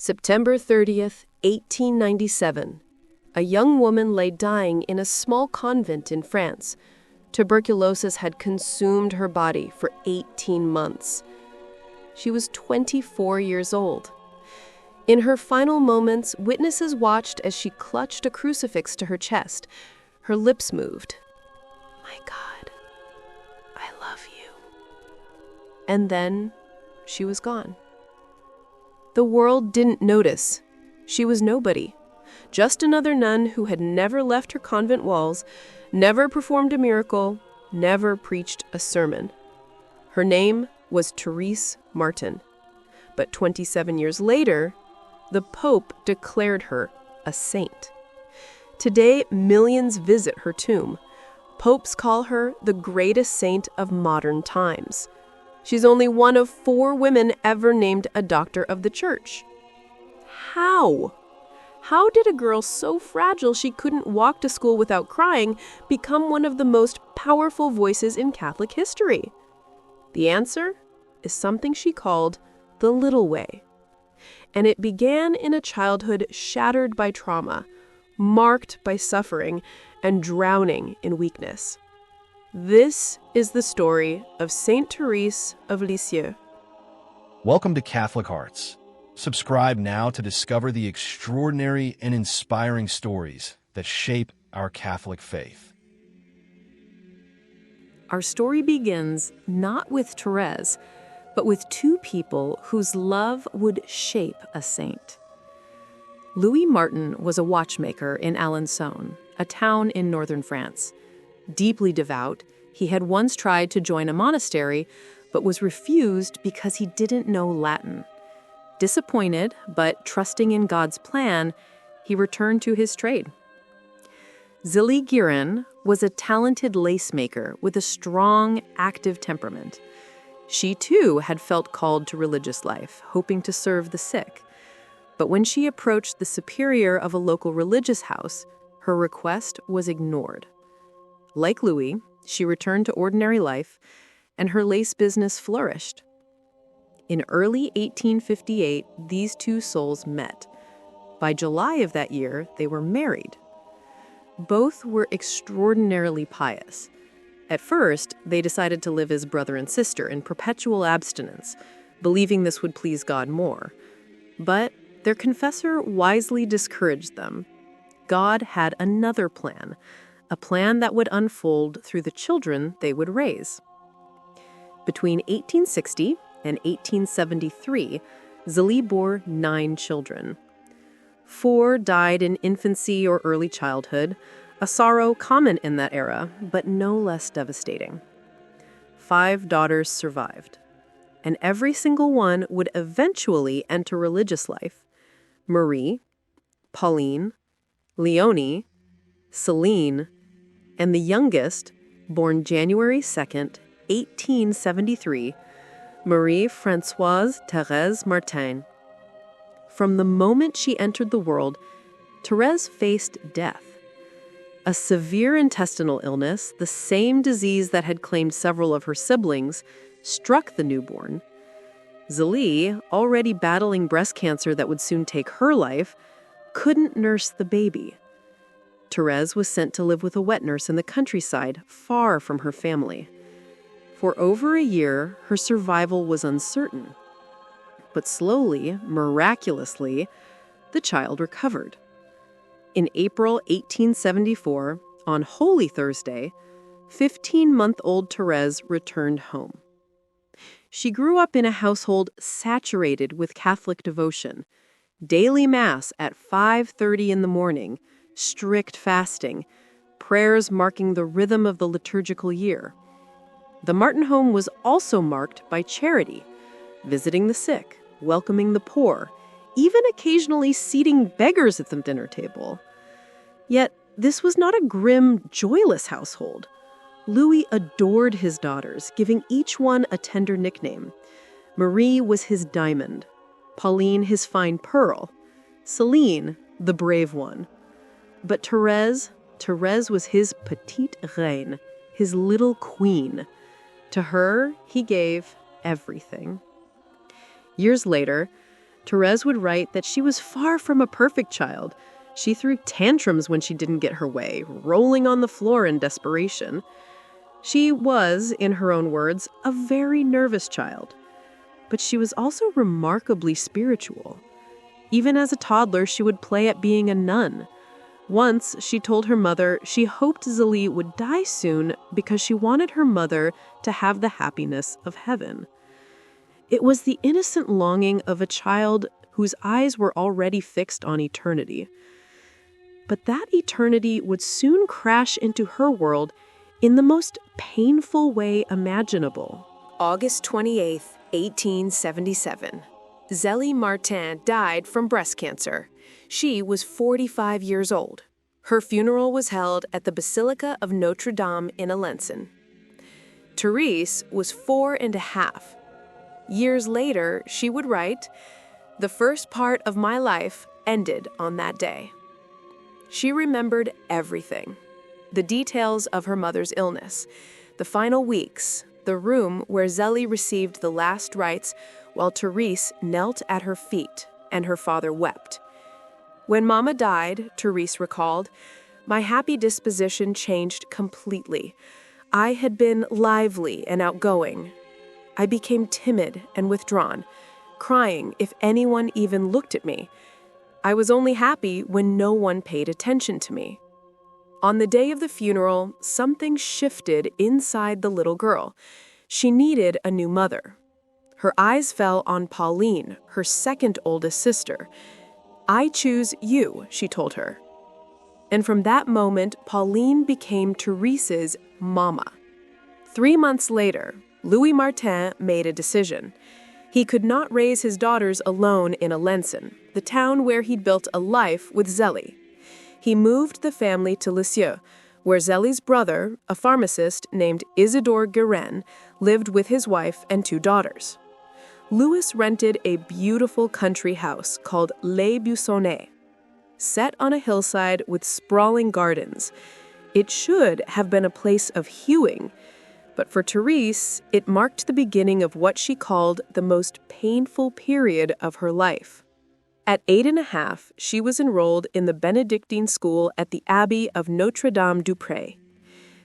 September 30th, 1897. A young woman lay dying in a small convent in France. Tuberculosis had consumed her body for 18 months. She was 24 years old. In her final moments, witnesses watched as she clutched a crucifix to her chest. Her lips moved. "My God, I love you." And then she was gone. The world didn't notice. She was nobody. Just another nun who had never left her convent walls, never performed a miracle, never preached a sermon. Her name was Therese Martin. But 27 years later, the Pope declared her a saint. Today, millions visit her tomb. Popes call her the greatest saint of modern times. She's only one of 4 women ever named a doctor of the church. How? How did a girl so fragile she couldn't walk to school without crying become one of the most powerful voices in Catholic history? The answer is something she called the little way. And it began in a childhood shattered by trauma, marked by suffering, and drowning in weakness. This is the story of Saint Therese of Lisieux. Welcome to Catholic Hearts. Subscribe now to discover the extraordinary and inspiring stories that shape our Catholic faith. Our story begins not with Therese, but with 2 people whose love would shape a saint. Louis Martin was a watchmaker in Alençon, a town in northern France. Deeply devout, he had once tried to join a monastery, but was refused because he didn't know Latin. Disappointed, but trusting in God's plan, he returned to his trade. Zélie Guérin was a talented lace maker with a strong, active temperament. She, too, had felt called to religious life, hoping to serve the sick. But when she approached the superior of a local religious house, her request was ignored. Like Louis, she returned to ordinary life, and her lace business flourished. In early 1858, these 2 souls met. By July of that year, they were married. Both were extraordinarily pious. At first, they decided to live as brother and sister in perpetual abstinence, believing this would please God more. But their confessor wisely discouraged them. God had another plan, a plan that would unfold through the children they would raise. Between 1860 and 1873, Zélie bore 9 children. 4 died in infancy or early childhood, a sorrow common in that era, but no less devastating. 5 daughters survived, and every single one would eventually enter religious life. Marie, Pauline, Léonie, Céline, and the youngest, born January 2nd, 1873, Marie-Françoise Therese Martin. From the moment she entered the world, Therese faced death. A severe intestinal illness, the same disease that had claimed several of her siblings, struck the newborn. Zélie, already battling breast cancer that would soon take her life, couldn't nurse the baby. Therese was sent to live with a wet nurse in the countryside, far from her family. For over a year, her survival was uncertain. But slowly, miraculously, the child recovered. In April 1874, on Holy Thursday, 15-month-old Therese returned home. She grew up in a household saturated with Catholic devotion. Daily Mass at 5:30 in the morning, strict fasting, prayers marking the rhythm of the liturgical year. The Martin home was also marked by charity, visiting the sick, welcoming the poor, even occasionally seating beggars at the dinner table. Yet, this was not a grim, joyless household. Louis adored his daughters, giving each one a tender nickname. Marie was his diamond, Pauline his fine pearl, Céline the brave one. But Therese was his petite reine, his little queen. To her, he gave everything. Years later, Therese would write that she was far from a perfect child. She threw tantrums when she didn't get her way, rolling on the floor in desperation. She was, in her own words, a very nervous child. But she was also remarkably spiritual. Even as a toddler, she would play at being a nun. Once, she told her mother she hoped Zélie would die soon because she wanted her mother to have the happiness of heaven. It was the innocent longing of a child whose eyes were already fixed on eternity. But that eternity would soon crash into her world in the most painful way imaginable. August 28, 1877. Therese Martin died from breast cancer. She was 45 years old. Her funeral was held at the Basilica of Notre Dame in Alençon. Therese was 4.5. Years later, she would write, "The first part of my life ended on that day." She remembered everything. The details of her mother's illness, the final weeks, the room where Zélie received the last rites while Therese knelt at her feet and her father wept. When Mama died, Therese recalled, "My happy disposition changed completely. I had been lively and outgoing. I became timid and withdrawn, crying if anyone even looked at me. I was only happy when no one paid attention to me." On the day of the funeral, something shifted inside the little girl. She needed a new mother. Her eyes fell on Pauline, her second oldest sister. "I choose you," she told her. And from that moment, Pauline became Therese's mama. 3 months later, Louis Martin made a decision. He could not raise his daughters alone in Alençon, the town where he'd built a life with Zélie. He moved the family to Lisieux, where Zélie's brother, a pharmacist named Isidore Guérin, lived with his wife and 2 daughters. Louis rented a beautiful country house called Les Buissonnets, set on a hillside with sprawling gardens. It should have been a place of hewing, but for Therese, it marked the beginning of what she called the most painful period of her life. At 8.5, she was enrolled in the Benedictine school at the Abbey of Notre-Dame-du-Pré.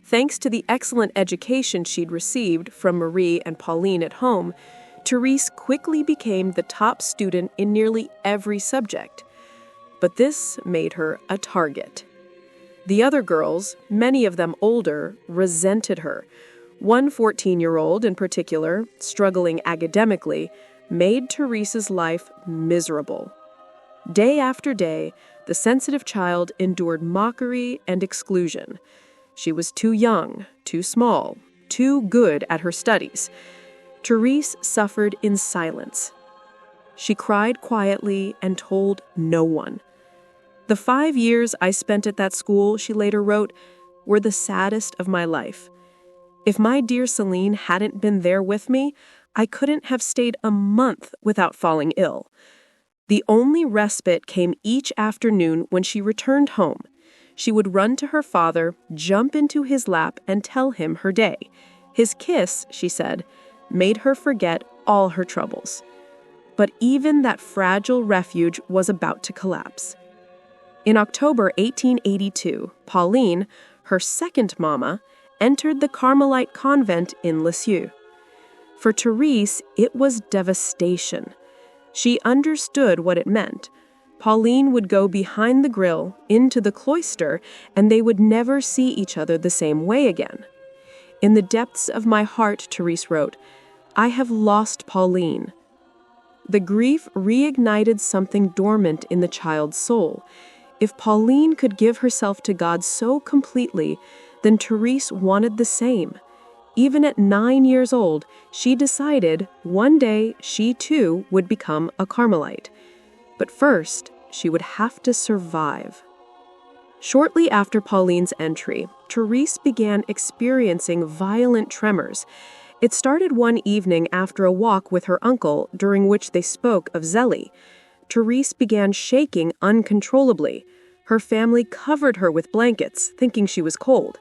Thanks to the excellent education she'd received from Marie and Pauline at home, Therese quickly became the top student in nearly every subject. But this made her a target. The other girls, many of them older, resented her. One 14-year-old in particular, struggling academically, made Therese's life miserable. Day after day, the sensitive child endured mockery and exclusion. She was too young, too small, too good at her studies. Therese suffered in silence. She cried quietly and told no one. "The 5 years I spent at that school," she later wrote, "were the saddest of my life. If my dear Céline hadn't been there with me, I couldn't have stayed a month without falling ill." The only respite came each afternoon when she returned home. She would run to her father, jump into his lap, and tell him her day. His kiss, she said, made her forget all her troubles. But even that fragile refuge was about to collapse. In October 1882, Pauline, her second mama, entered the Carmelite convent in Lisieux. For Therese, it was devastation. She understood what it meant. Pauline would go behind the grill, into the cloister, and they would never see each other the same way again. "In the depths of my heart," Therese wrote, "I have lost Pauline." The grief reignited something dormant in the child's soul. If Pauline could give herself to God so completely, then Therese wanted the same. Even at 9 years old, she decided one day she too would become a Carmelite. But first, she would have to survive. Shortly after Pauline's entry, Therese began experiencing violent tremors. It started one evening after a walk with her uncle, during which they spoke of Zélie. Therese began shaking uncontrollably. Her family covered her with blankets, thinking she was cold.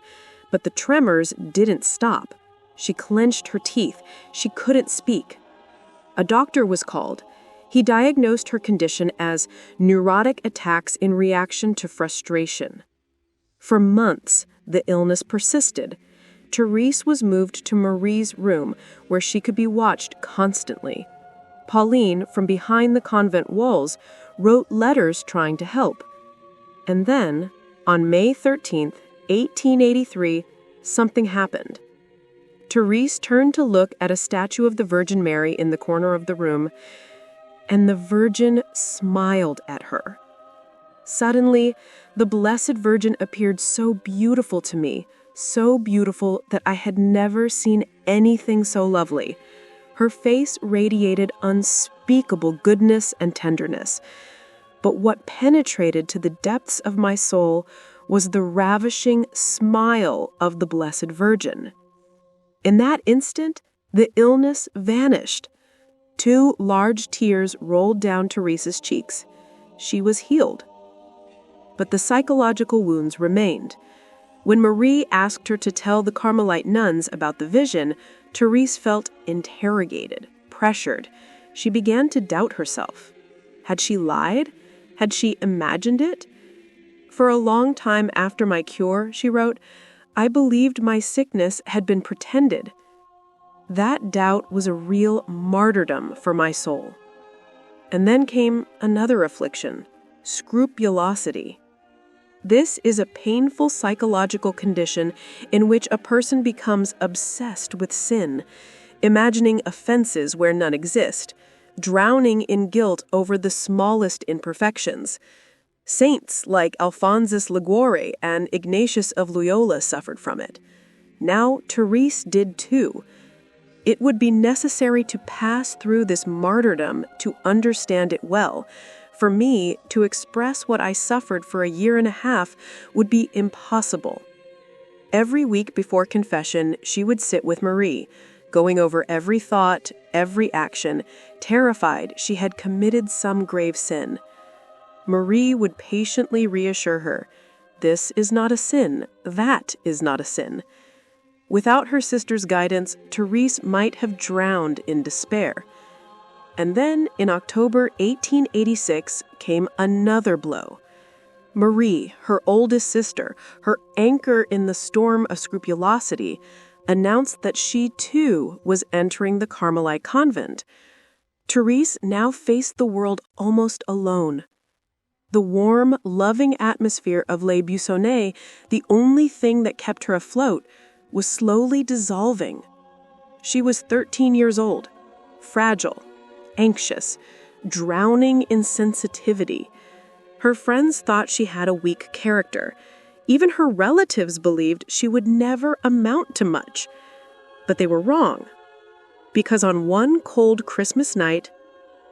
But the tremors didn't stop. She clenched her teeth. She couldn't speak. A doctor was called. He diagnosed her condition as neurotic attacks in reaction to frustration. For months, the illness persisted. Therese was moved to Marie's room, where she could be watched constantly. Pauline, from behind the convent walls, wrote letters trying to help. And then, on May 13th, 1883, something happened. Therese turned to look at a statue of the Virgin Mary in the corner of the room, and the Virgin smiled at her. Suddenly, the Blessed Virgin appeared so beautiful to me, so beautiful that I had never seen anything so lovely. Her face radiated unspeakable goodness and tenderness. But what penetrated to the depths of my soul was the ravishing smile of the Blessed Virgin. In that instant, the illness vanished. 2 large tears rolled down Therese's cheeks. She was healed. But the psychological wounds remained. When Marie asked her to tell the Carmelite nuns about the vision, Therese felt interrogated, pressured. She began to doubt herself. Had she lied? Had she imagined it? For a long time after my cure, she wrote, I believed my sickness had been pretended. That doubt was a real martyrdom for my soul. And then came another affliction, scrupulosity. This is a painful psychological condition in which a person becomes obsessed with sin, imagining offenses where none exist, drowning in guilt over the smallest imperfections. Saints like Alphonsus Liguori and Ignatius of Loyola suffered from it. Now Therese did too. It would be necessary to pass through this martyrdom to understand it well. For me, to express what I suffered for a year and a half would be impossible. Every week before confession, she would sit with Marie, going over every thought, every action, terrified she had committed some grave sin. Marie would patiently reassure her, this is not a sin, that is not a sin. Without her sister's guidance, Therese might have drowned in despair. And then, in October 1886, came another blow. Marie, her oldest sister, her anchor in the storm of scrupulosity, announced that she too was entering the Carmelite convent. Therese now faced the world almost alone. The warm, loving atmosphere of Les Buissonnets, the only thing that kept her afloat, was slowly dissolving. She was 13 years old, fragile, anxious, drowning in sensitivity. Her friends thought she had a weak character. Even her relatives believed she would never amount to much. But they were wrong. Because on one cold Christmas night,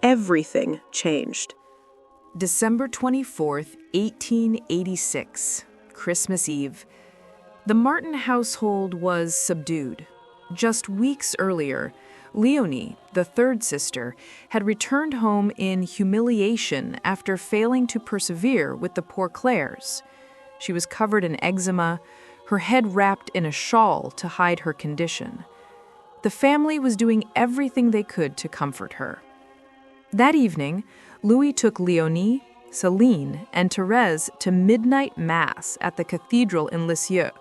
everything changed. December 24th, 1886, Christmas Eve. The Martin household was subdued. Just weeks earlier, Leonie, the third sister, had returned home in humiliation after failing to persevere with the poor Claires. She was covered in eczema, her head wrapped in a shawl to hide her condition. The family was doing everything they could to comfort her. That evening, Louis took Leonie, Céline, and Therese to midnight mass at the cathedral in Lisieux.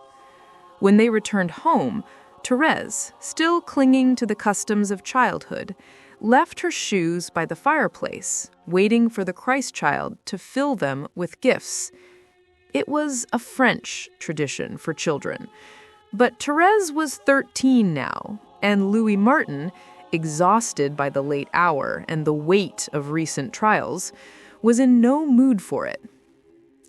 When they returned home, Therese, still clinging to the customs of childhood, left her shoes by the fireplace, waiting for the Christ child to fill them with gifts. It was a French tradition for children. But Therese was 13 now, and Louis Martin, exhausted by the late hour and the weight of recent trials, was in no mood for it.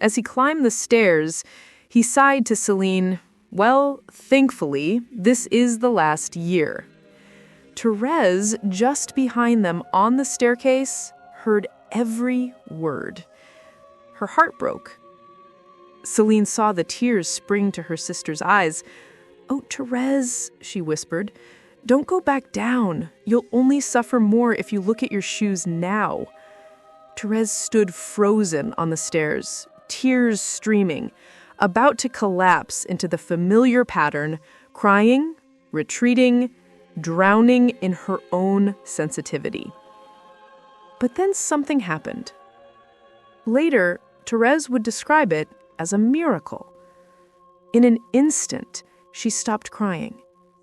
As he climbed the stairs, he sighed to Céline, well, thankfully, this is the last year. Therese, just behind them on the staircase, heard every word. Her heart broke. Céline saw the tears spring to her sister's eyes. "Oh, Therese," she whispered, "don't go back down. You'll only suffer more if you look at your shoes now." Therese stood frozen on the stairs, tears streaming, about to collapse into the familiar pattern, crying, retreating, drowning in her own sensitivity. But then something happened. Later, Therese would describe it as a miracle. In an instant, she stopped crying.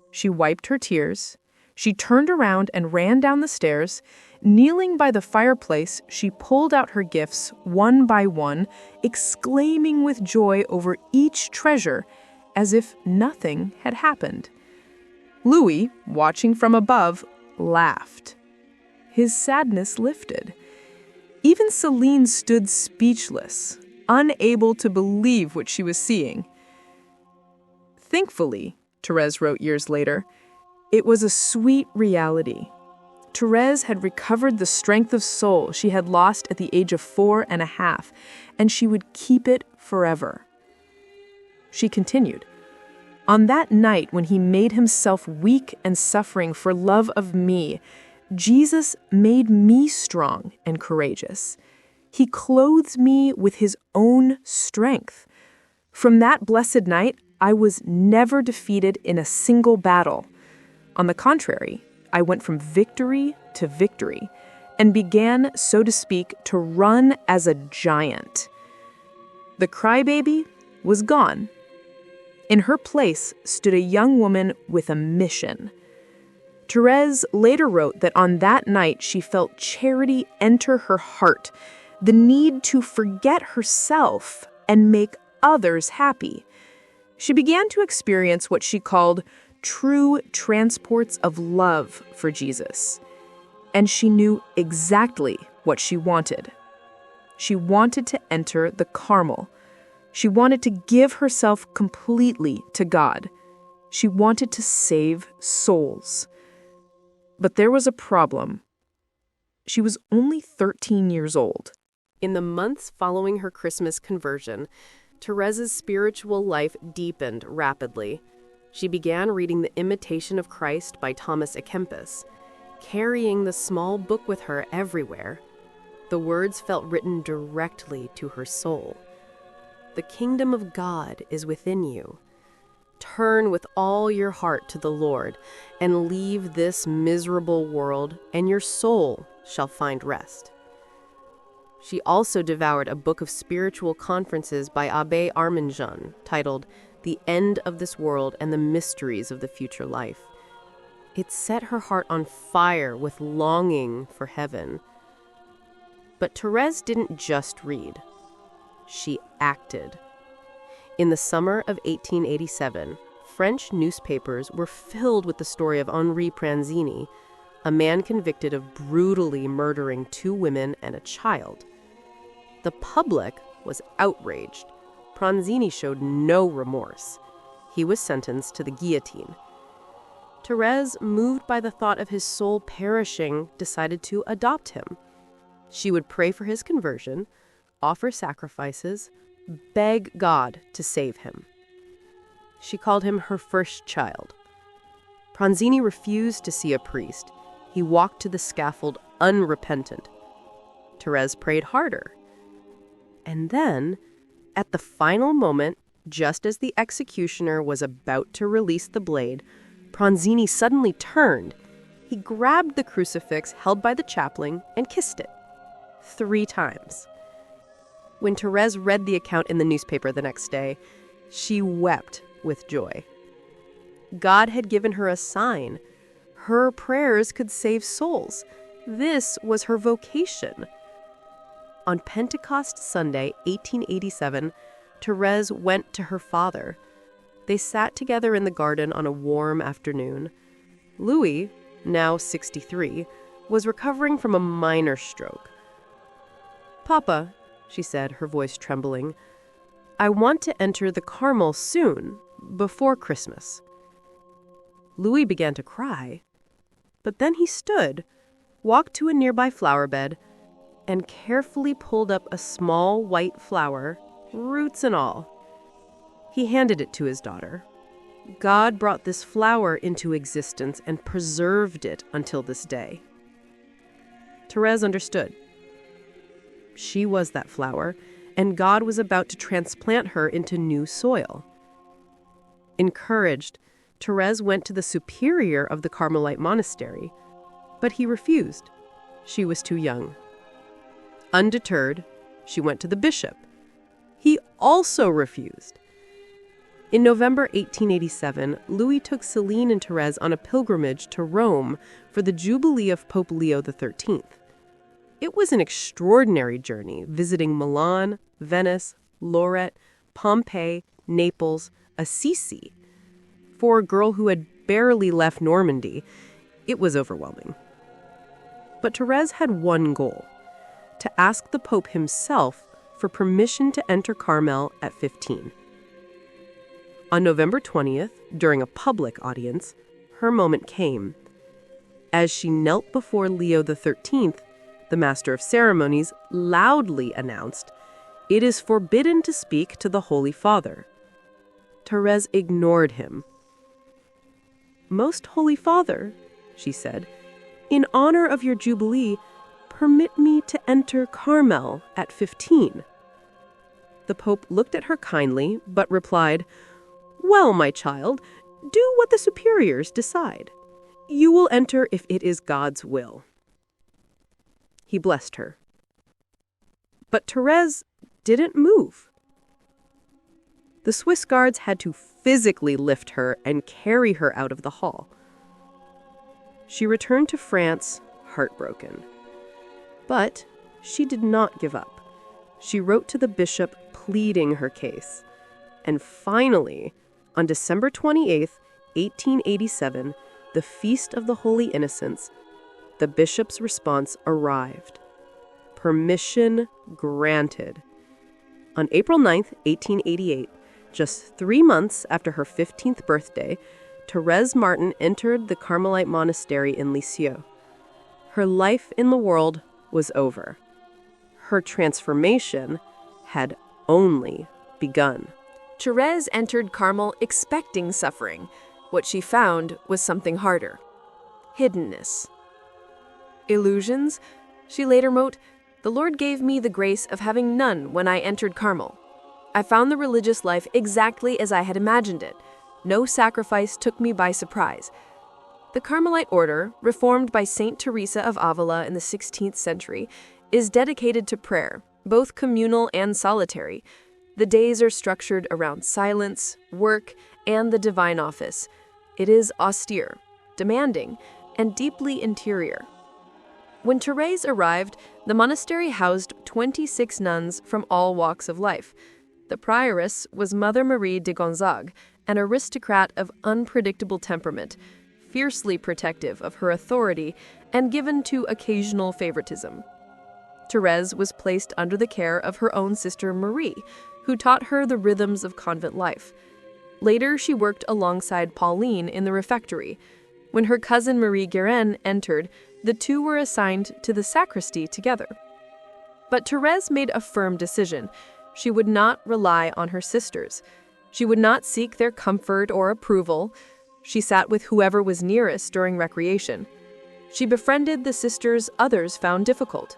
She wiped her tears. She turned around and ran down the stairs. Kneeling by the fireplace, she pulled out her gifts one by one, exclaiming with joy over each treasure, as if nothing had happened. Louis, watching from above, laughed. His sadness lifted. Even Céline stood speechless, unable to believe what she was seeing. Thankfully, Therese wrote years later, it was a sweet reality. Therese had recovered the strength of soul she had lost at the age of 4.5, and she would keep it forever. She continued, "On that night when he made himself weak and suffering for love of me, Jesus made me strong and courageous. He clothes me with his own strength. From that blessed night, I was never defeated in a single battle. On the contrary, I went from victory to victory and began, so to speak, to run as a giant." The crybaby was gone. In her place stood a young woman with a mission. Therese later wrote that on that night she felt charity enter her heart, the need to forget herself and make others happy. She began to experience what she called true transports of love for Jesus. And she knew exactly what she wanted. She wanted to enter the Carmel. She wanted to give herself completely to God. She wanted to save souls. But there was a problem. She was only 13 years old. In the months following her Christmas conversion, Therese's spiritual life deepened rapidly. She began reading The Imitation of Christ by Thomas à Kempis, carrying the small book with her everywhere. The words felt written directly to her soul. "The kingdom of God is within you. Turn with all your heart to the Lord and leave this miserable world, and your soul shall find rest." She also devoured a book of spiritual conferences by Abbé Arminjon titled The End of This World and the Mysteries of the Future Life. It set her heart on fire with longing for heaven. But Therese didn't just read. She acted. In the summer of 1887, French newspapers were filled with the story of Henri Pranzini, a man convicted of brutally murdering 2 women and a child. The public was outraged. Pranzini showed no remorse. He was sentenced to the guillotine. Therese, moved by the thought of his soul perishing, decided to adopt him. She would pray for his conversion, offer sacrifices, beg God to save him. She called him her first child. Pranzini refused to see a priest. He walked to the scaffold unrepentant. Therese prayed harder. And then, at the final moment, just as the executioner was about to release the blade, Pranzini suddenly turned. He grabbed the crucifix held by the chaplain and kissed it 3 times. When Therese read the account in the newspaper the next day, she wept with joy. God had given her a sign. Her prayers could save souls. This was her vocation. On Pentecost Sunday, 1887, Therese went to her father. They sat together in the garden on a warm afternoon. Louis, now 63, was recovering from a minor stroke. "Papa," she said, her voice trembling, "I want to enter the Carmel soon, before Christmas." Louis began to cry, but then he stood, walked to a nearby flower bed, and carefully pulled up a small white flower, roots and all. He handed it to his daughter. God brought this flower into existence and preserved it until this day. Therese understood. She was that flower, and God was about to transplant her into new soil. Encouraged, Therese went to the superior of the Carmelite monastery, but he refused. She was too young. Undeterred, she went to the bishop. He also refused. In November 1887, Louis took Céline and Therese on a pilgrimage to Rome for the Jubilee of Pope Leo XIII. It was an extraordinary journey, visiting Milan, Venice, Lorette, Pompeii, Naples, Assisi. For a girl who had barely left Normandy, it was overwhelming. But Therese had one goal: to ask the Pope himself for permission to enter Carmel at 15. On November 20th, during a public audience, her moment came. As she knelt before Leo XIII, the Master of Ceremonies loudly announced, "It is forbidden to speak to the Holy Father." Therese ignored him. "Most Holy Father," she said, "in honor of your Jubilee, permit me to enter Carmel at 15. The Pope looked at her kindly, but replied, "Well, my child, do what the superiors decide. You will enter if it is God's will." He blessed her. But Therese didn't move. The Swiss guards had to physically lift her and carry her out of the hall. She returned to France, heartbroken. But she did not give up. She wrote to the bishop pleading her case. And finally, on December 28th, 1887, the Feast of the Holy Innocents, the bishop's response arrived. Permission granted. On April 9th, 1888, just 3 months after her 15th birthday, Therese Martin entered the Carmelite monastery in Lisieux. Her life in the world was over. Her transformation had only begun. Therese entered Carmel expecting suffering. What she found was something harder: hiddenness. Illusions? She later wrote, "The Lord gave me the grace of having none when I entered Carmel. I found the religious life exactly as I had imagined it. No sacrifice took me by surprise." The Carmelite order, reformed by Saint Therese of Avila in the 16th century, is dedicated to prayer, both communal and solitary. The days are structured around silence, work, and the divine office. It is austere, demanding, and deeply interior. When Therese arrived, the monastery housed 26 nuns from all walks of life. The prioress was Mother Marie de Gonzague, an aristocrat of unpredictable temperament, fiercely protective of her authority and given to occasional favoritism. Therese was placed under the care of her own sister Marie, who taught her the rhythms of convent life. Later, she worked alongside Pauline in the refectory. When her cousin Marie Guérin entered, the two were assigned to the sacristy together. But Therese made a firm decision. She would not rely on her sisters. She would not seek their comfort or approval. She sat with whoever was nearest during recreation. She befriended the sisters others found difficult.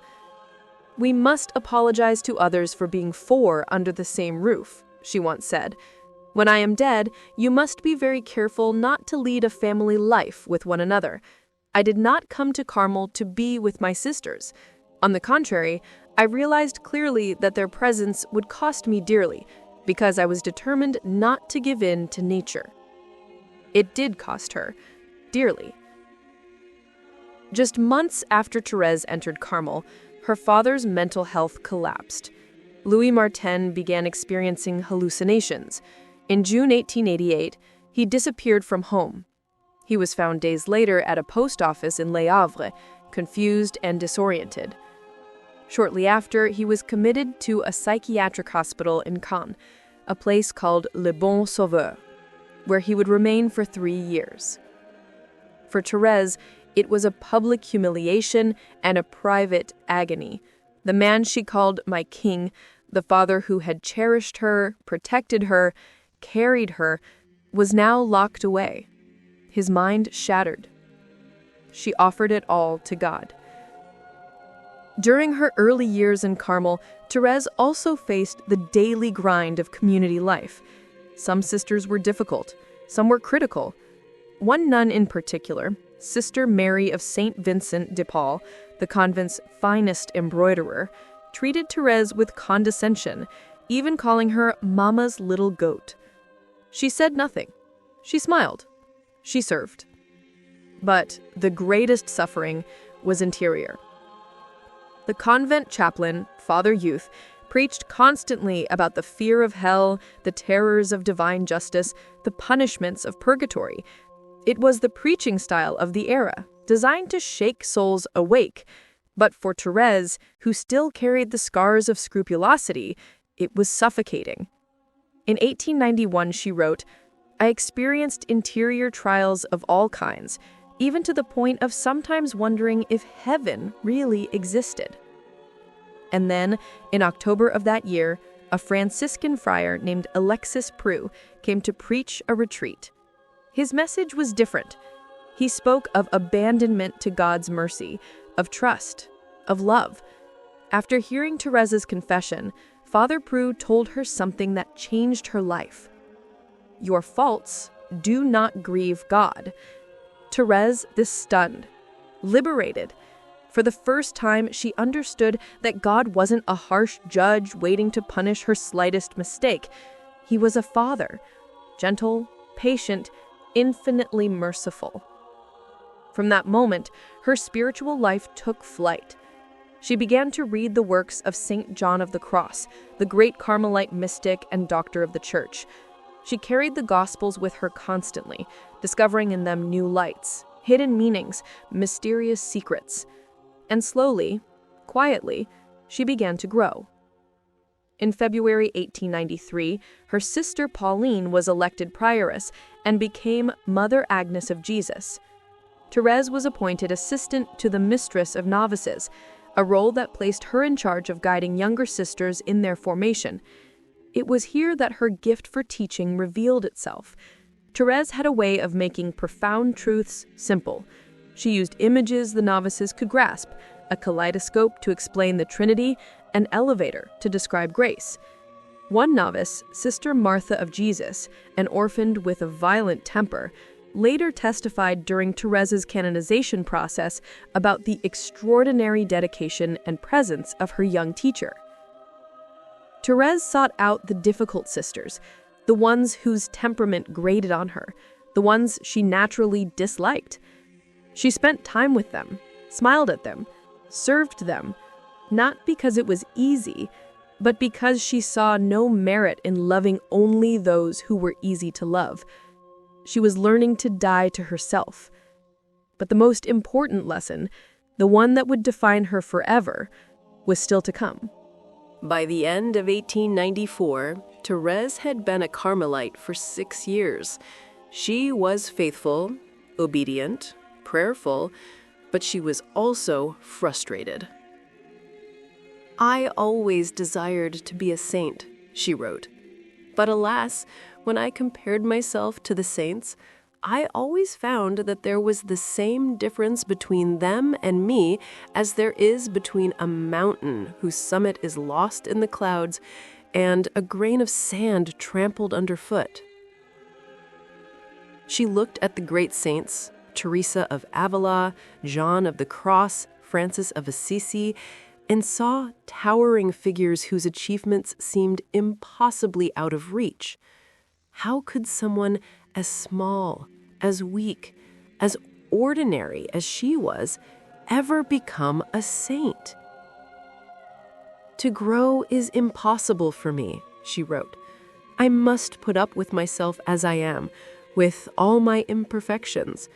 "We must apologize to others for being four under the same roof," she once said. "When I am dead, you must be very careful not to lead a family life with one another. I did not come to Carmel to be with my sisters. On the contrary, I realized clearly that their presence would cost me dearly, because I was determined not to give in to nature." It did cost her dearly. Just months after Therese entered Carmel, her father's mental health collapsed. Louis Martin began experiencing hallucinations. In June 1888, he disappeared from home. He was found days later at a post office in Le Havre, confused and disoriented. Shortly after, he was committed to a psychiatric hospital in Caen, a place called Le Bon Sauveur, where he would remain for 3 years. For Therese, it was a public humiliation and a private agony. The man she called my king, the father who had cherished her, protected her, carried her, was now locked away, his mind shattered. She offered it all to God. During her early years in Carmel, Therese also faced the daily grind of community life. Some sisters were difficult, some were critical. One nun in particular, Sister Mary of St. Vincent de Paul, the convent's finest embroiderer, treated Therese with condescension, even calling her Mama's little goat. She said nothing. She smiled. She served. But the greatest suffering was interior. The convent chaplain, Father Youth, preached constantly about the fear of hell, the terrors of divine justice, the punishments of purgatory. It was the preaching style of the era, designed to shake souls awake. But for Therese, who still carried the scars of scrupulosity, it was suffocating. In 1891, she wrote, "I experienced interior trials of all kinds, even to the point of sometimes wondering if heaven really existed." And then, in October of that year, a Franciscan friar named Alexis Preux came to preach a retreat. His message was different. He spoke of abandonment to God's mercy, of trust, of love. After hearing Therese's confession, Father Preux told her something that changed her life. "Your faults do not grieve God." Therese is stunned, liberated. For the first time, she understood that God wasn't a harsh judge waiting to punish her slightest mistake. He was a father, gentle, patient, infinitely merciful. From that moment, her spiritual life took flight. She began to read the works of St. John of the Cross, the great Carmelite mystic and doctor of the Church. She carried the Gospels with her constantly, discovering in them new lights, hidden meanings, mysterious secrets. And slowly, quietly, she began to grow. In February 1893, her sister Pauline was elected prioress and became Mother Agnes of Jesus. Therese was appointed assistant to the mistress of novices, a role that placed her in charge of guiding younger sisters in their formation. It was here that her gift for teaching revealed itself. Therese had a way of making profound truths simple. She used images the novices could grasp, a kaleidoscope to explain the Trinity, an elevator to describe grace. One novice, Sister Martha of Jesus, an orphan with a violent temper, later testified during Therese's canonization process about the extraordinary dedication and presence of her young teacher. Therese sought out the difficult sisters, the ones whose temperament grated on her, the ones she naturally disliked. She spent time with them, smiled at them, served them, not because it was easy, but because she saw no merit in loving only those who were easy to love. She was learning to die to herself. But the most important lesson, the one that would define her forever, was still to come. By the end of 1894, Therese had been a Carmelite for 6 years. She was faithful, obedient, prayerful, but she was also frustrated. "I always desired to be a saint," she wrote. "But alas, when I compared myself to the saints, I always found that there was the same difference between them and me as there is between a mountain whose summit is lost in the clouds and a grain of sand trampled underfoot." She looked at the great saints, Therese of Avila, John of the Cross, Francis of Assisi, and saw towering figures whose achievements seemed impossibly out of reach. How could someone as small, as weak, as ordinary as she was, ever become a saint? "To grow is impossible for me," she wrote. "I must put up with myself as I am, with all my imperfections.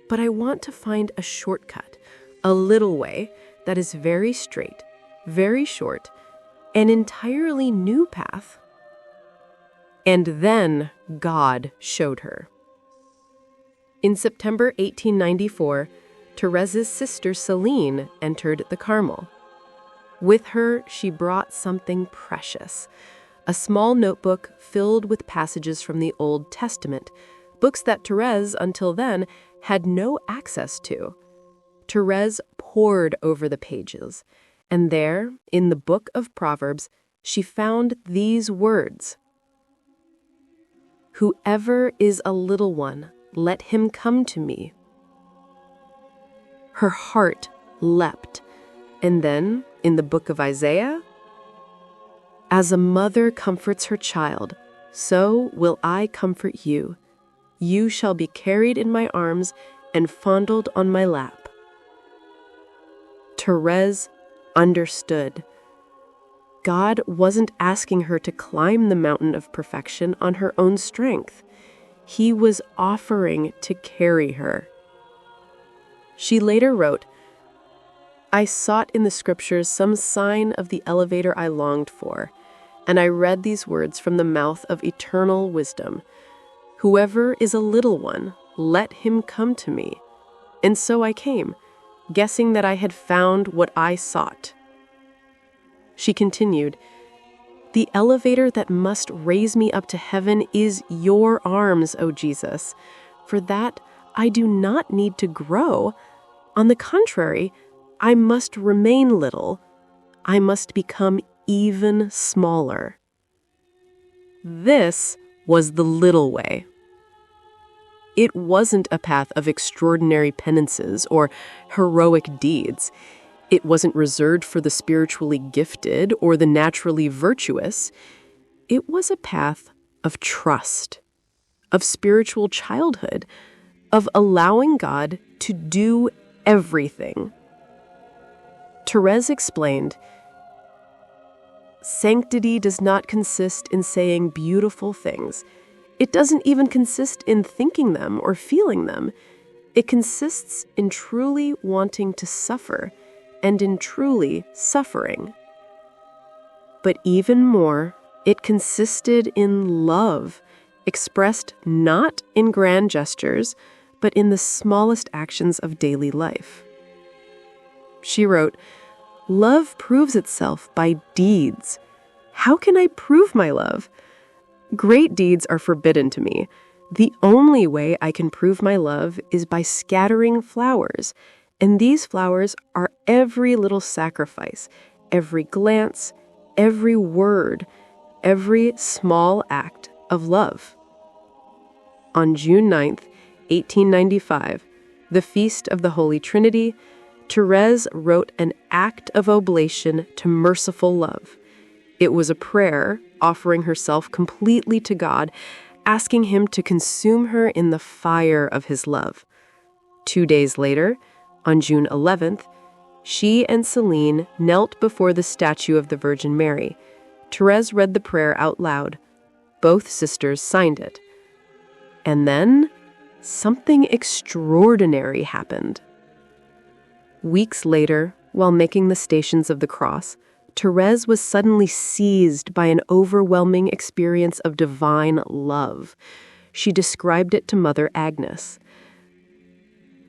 But I want to find a shortcut, a little way that is very straight, very short, an entirely new path." And then God showed her. In September 1894, Therese's sister Celine entered the Carmel. With her, she brought something precious, a small notebook filled with passages from the Old Testament, books that Therese, until then, had no access to. Therese pored over the pages, and there, in the book of Proverbs, she found these words: "Whoever is a little one, let him come to me." Her heart leapt, And then, in the book of Isaiah, "As a mother comforts her child, so will I comfort you. You shall be carried in my arms and fondled on my lap." Therese understood. God wasn't asking her to climb the mountain of perfection on her own strength. He was offering to carry her. She later wrote, "I sought in the scriptures some sign of the elevator I longed for, and I read these words from the mouth of eternal wisdom. Whoever is a little one, let him come to me. And so I came, guessing that I had found what I sought." She continued, "The elevator that must raise me up to heaven is your arms, O Jesus. For that, I do not need to grow. On the contrary, I must remain little. I must become even smaller." This was the little way. It wasn't a path of extraordinary penances or heroic deeds. It wasn't reserved for the spiritually gifted or the naturally virtuous. It was a path of trust, of spiritual childhood, of allowing God to do everything. Therese explained, "Sanctity does not consist in saying beautiful things. It doesn't even consist in thinking them or feeling them. It consists in truly wanting to suffer and in truly suffering. But even more, it consisted in love, expressed not in grand gestures, but in the smallest actions of daily life." She wrote, "Love proves itself by deeds. How can I prove my love? Great deeds are forbidden to me. The only way I can prove my love is by scattering flowers, and these flowers are every little sacrifice, every glance, every word, every small act of love." On June 9th, 1895, the Feast of the Holy Trinity, Therese wrote an act of oblation to merciful love. It was a prayer offering herself completely to God, asking him to consume her in the fire of his love. 2 days later, on June 11th, she and Celine knelt before the statue of the Virgin Mary. Therese read the prayer out loud. Both sisters signed it. And then, something extraordinary happened. Weeks later, while making the Stations of the Cross, Therese was suddenly seized by an overwhelming experience of divine love. She described it to Mother Agnes.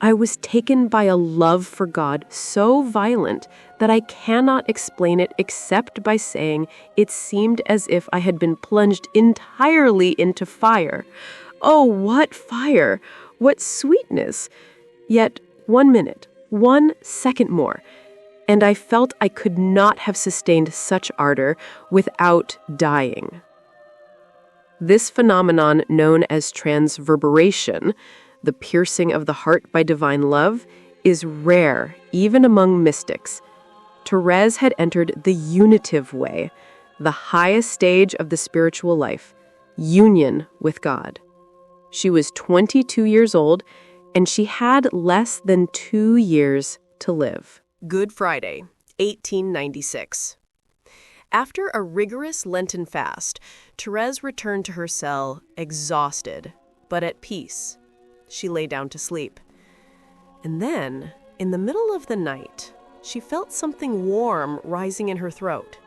"I was taken by a love for God so violent that I cannot explain it except by saying it seemed as if I had been plunged entirely into fire. Oh, what fire! What sweetness! Yet 1 minute, 1 second more, and I felt I could not have sustained such ardor without dying." This phenomenon, known as transverberation, the piercing of the heart by divine love, is rare even among mystics. Therese had entered the unitive way, the highest stage of the spiritual life, union with God. She was 22 years old, and she had less than 2 years to live. Good Friday, 1896. After a rigorous Lenten fast, Therese returned to her cell, exhausted, but at peace. She lay down to sleep. And then, in the middle of the night, she felt something warm rising in her throat.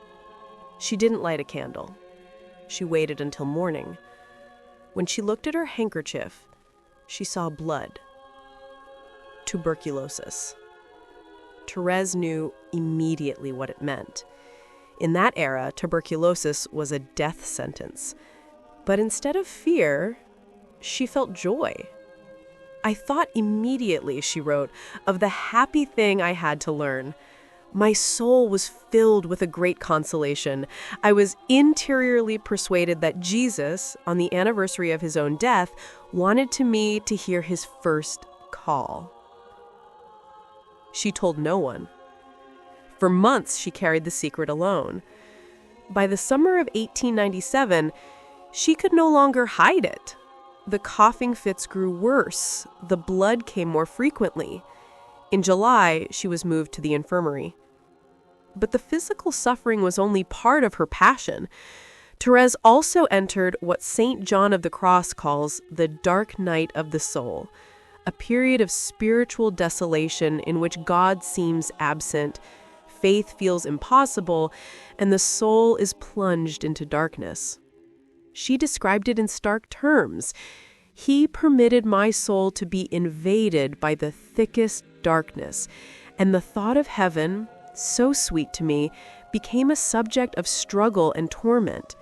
She didn't light a candle. She waited until morning. When she looked at her handkerchief, she saw blood. Tuberculosis. Therese knew immediately what it meant. In that era, tuberculosis was a death sentence. But instead of fear, she felt joy. "I thought immediately," she wrote, "of the happy thing I had to learn. My soul was filled with a great consolation. I was interiorly persuaded that Jesus, on the anniversary of his own death, wanted me to hear his first call." She told no one. For months, she carried the secret alone. By the summer of 1897, she could no longer hide it. The coughing fits grew worse. The blood came more frequently. In July, she was moved to the infirmary. But the physical suffering was only part of her passion. Therese also entered what St. John of the Cross calls the dark night of the soul, a period of spiritual desolation in which God seems absent, faith feels impossible, and the soul is plunged into darkness. She described it in stark terms. He permitted my soul to be invaded by the thickest darkness, and the thought of heaven, so sweet to me, became a subject of struggle and torment.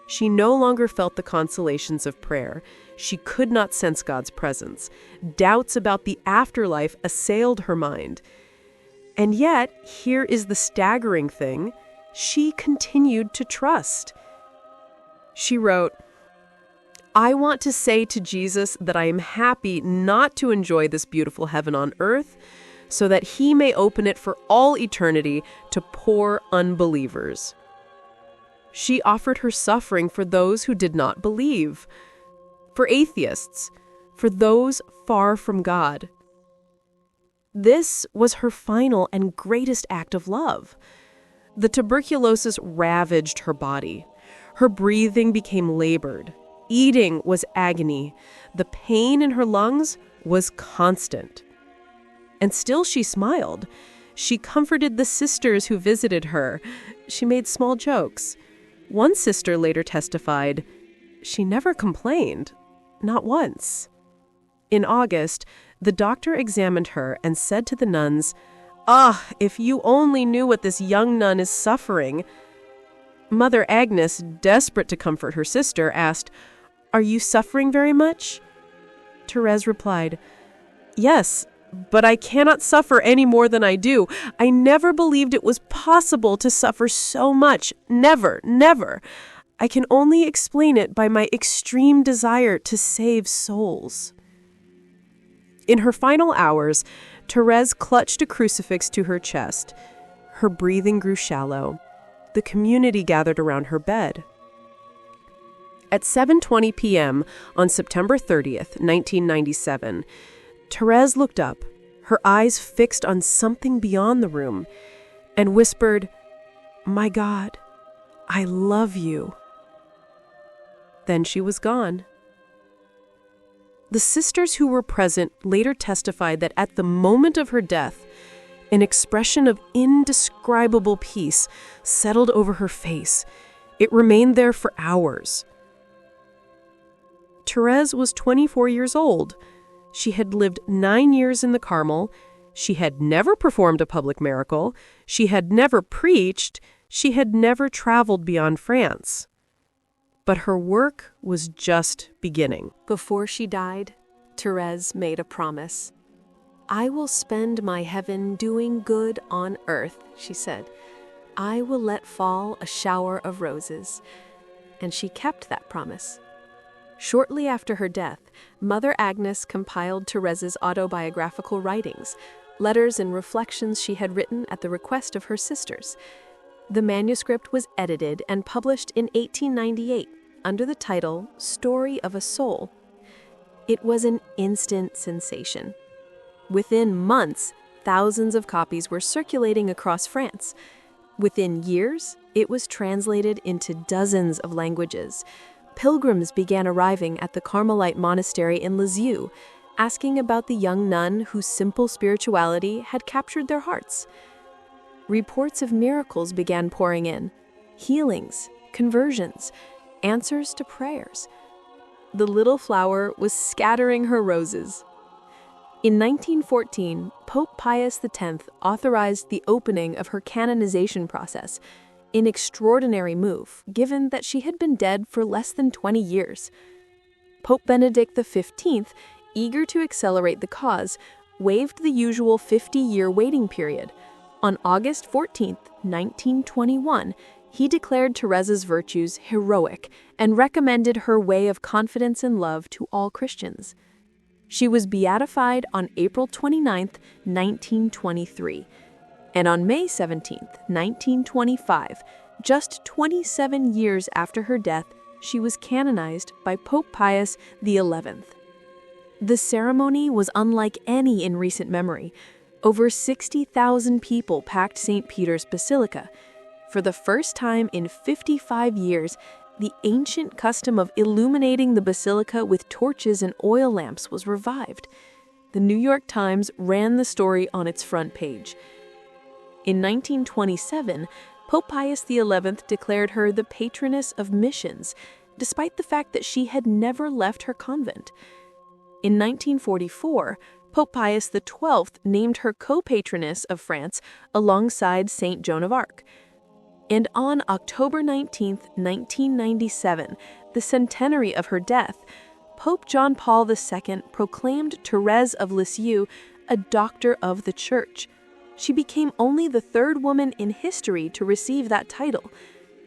She no longer felt the consolations of prayer. She could not sense God's presence. Doubts about the afterlife assailed her mind. And yet, here is the staggering thing, she continued to trust. She wrote, "I want to say to Jesus that I am happy not to enjoy this beautiful heaven on earth, so that he may open it for all eternity to poor unbelievers." She offered her suffering for those who did not believe, for atheists, for those far from God. This was her final and greatest act of love. The tuberculosis ravaged her body. Her breathing became labored. Eating was agony. The pain in her lungs was constant. And still she smiled. She comforted the sisters who visited her. She made small jokes. One sister later testified, she never complained, not once. In August, the doctor examined her and said to the nuns, "Ah, if you only knew what this young nun is suffering." Mother Agnes, desperate to comfort her sister, asked, "Are you suffering very much?" Therese replied, "Yes, but I cannot suffer any more than I do. I never believed it was possible to suffer so much. Never, never. I can only explain it by my extreme desire to save souls." In her final hours, Therese clutched a crucifix to her chest. Her breathing grew shallow. The community gathered around her bed. At 7:20 p.m. on September 30th, 1997, Therese looked up, her eyes fixed on something beyond the room, and whispered, "My God, I love you." Then she was gone. The sisters who were present later testified that at the moment of her death, an expression of indescribable peace settled over her face. It remained there for hours. Therese was 24 years old. She had lived 9 years in the Carmel. She had never performed a public miracle. She had never preached. She had never traveled beyond France. But her work was just beginning. Before she died, Therese made a promise. "I will spend my heaven doing good on earth," she said. "I will let fall a shower of roses." And she kept that promise. Shortly after her death, Mother Agnes compiled Therese's autobiographical writings, letters and reflections she had written at the request of her sisters. The manuscript was edited and published in 1898 under the title Story of a Soul. It was an instant sensation. Within months, thousands of copies were circulating across France. Within years, it was translated into dozens of languages. Pilgrims began arriving at the Carmelite monastery in Lisieux, asking about the young nun whose simple spirituality had captured their hearts. Reports of miracles began pouring in, healings, conversions, answers to prayers. The little flower was scattering her roses. In 1914, Pope Pius X authorized the opening of her canonization process, an extraordinary move, given that she had been dead for less than 20 years. Pope Benedict XV, eager to accelerate the cause, waived the usual 50-year waiting period. On August 14, 1921, he declared Therese's virtues heroic and recommended her way of confidence and love to all Christians. She was beatified on April 29, 1923. And on May 17, 1925, just 27 years after her death, she was canonized by Pope Pius XI. The ceremony was unlike any in recent memory. Over 60,000 people packed St. Peter's Basilica. For the first time in 55 years, the ancient custom of illuminating the basilica with torches and oil lamps was revived. The New York Times ran the story on its front page. In 1927, Pope Pius XI declared her the patroness of missions, despite the fact that she had never left her convent. In 1944, Pope Pius XII named her co-patroness of France alongside Saint Joan of Arc. And on October 19, 1997, the centenary of her death, Pope John Paul II proclaimed Therese of Lisieux a doctor of the Church. She became only the third woman in history to receive that title.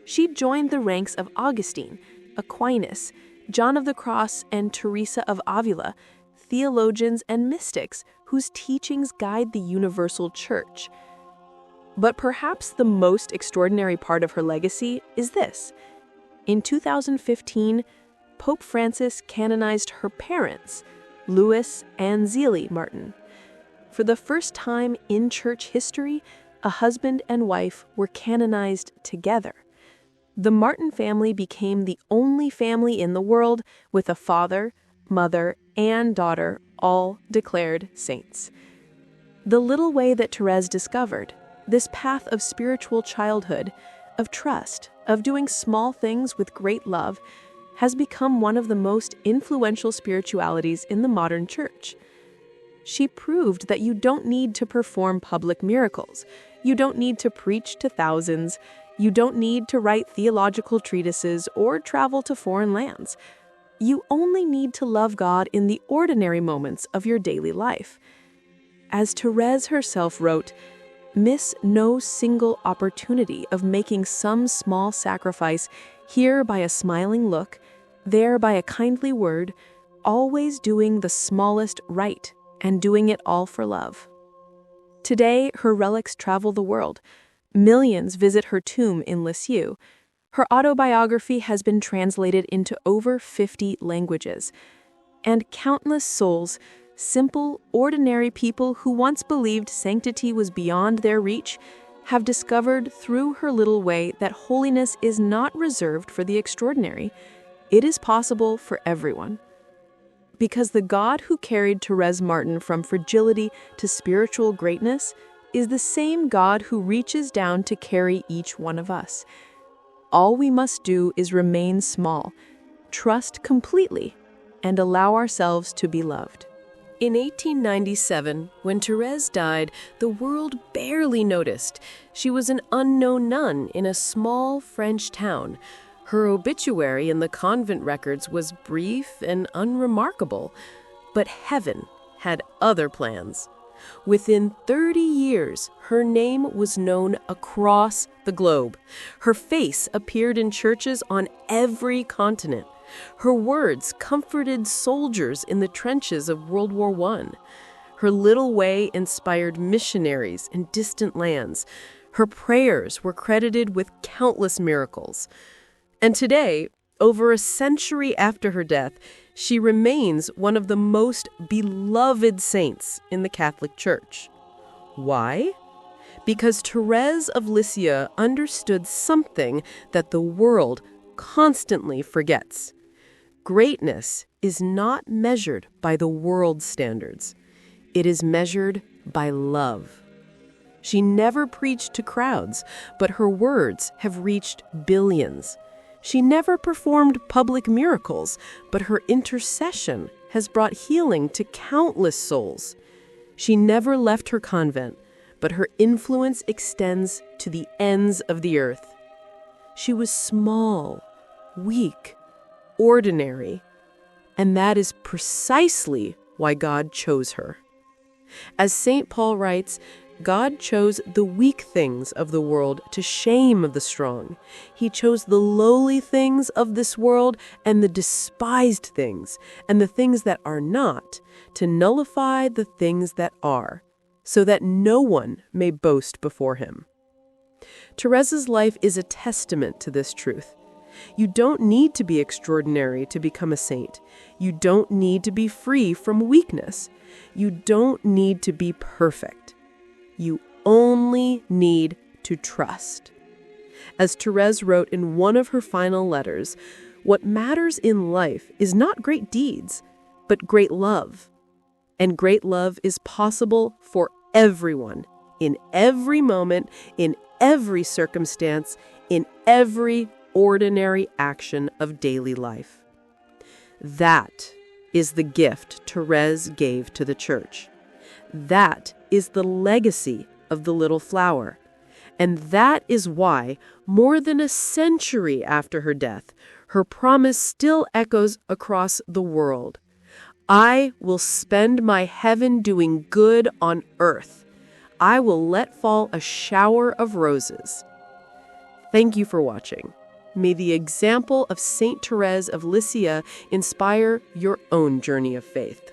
She joined the ranks of Augustine, Aquinas, John of the Cross, and Teresa of Avila, theologians and mystics whose teachings guide the universal church. But perhaps the most extraordinary part of her legacy is this. In 2015, Pope Francis canonized her parents, Louis and Zélie Martin. For the first time in church history, a husband and wife were canonized together. The Martin family became the only family in the world with a father, mother, and daughter all declared saints. The little way that Therese discovered, this path of spiritual childhood, of trust, of doing small things with great love, has become one of the most influential spiritualities in the modern church. She proved that you don't need to perform public miracles. You don't need to preach to thousands. You don't need to write theological treatises or travel to foreign lands. You only need to love God in the ordinary moments of your daily life. As Therese herself wrote, "Miss no single opportunity of making some small sacrifice, here by a smiling look, there by a kindly word, always doing the smallest right and doing it all for love." Today, her relics travel the world. Millions visit her tomb in Lisieux. Her autobiography has been translated into over 50 languages. And countless souls, simple, ordinary people who once believed sanctity was beyond their reach, have discovered through her little way that holiness is not reserved for the extraordinary. It is possible for everyone. Because the God who carried Therese Martin from fragility to spiritual greatness is the same God who reaches down to carry each one of us. All we must do is remain small, trust completely, and allow ourselves to be loved. In 1897, when Therese died, the world barely noticed. She was an unknown nun in a small French town. Her obituary in the convent records was brief and unremarkable, but heaven had other plans. Within 30 years, her name was known across the globe. Her face appeared in churches on every continent. Her words comforted soldiers in the trenches of World War I. Her little way inspired missionaries in distant lands. Her prayers were credited with countless miracles. And today, over a century after her death, she remains one of the most beloved saints in the Catholic Church. Why? Because Therese of Lisieux understood something that the world constantly forgets. Greatness is not measured by the world's standards. It is measured by love. She never preached to crowds, but her words have reached billions. She never performed public miracles, but her intercession has brought healing to countless souls. She never left her convent, but her influence extends to the ends of the earth. She was small, weak, ordinary, and that is precisely why God chose her. As St. Paul writes, God chose the weak things of the world to shame the strong. He chose the lowly things of this world and the despised things and the things that are not to nullify the things that are, so that no one may boast before him. Therese's life is a testament to this truth. You don't need to be extraordinary to become a saint. You don't need to be free from weakness. You don't need to be perfect. You only need to trust. As Therese wrote in one of her final letters, what matters in life is not great deeds, but great love. And great love is possible for everyone, in every moment, in every circumstance, in every ordinary action of daily life. That is the gift Therese gave to the Church. That is the legacy of the little flower. And that is why, more than a century after her death, her promise still echoes across the world. I will spend my heaven doing good on earth. I will let fall a shower of roses. Thank you for watching. May the example of Saint Therese of Lisieux inspire your own journey of faith.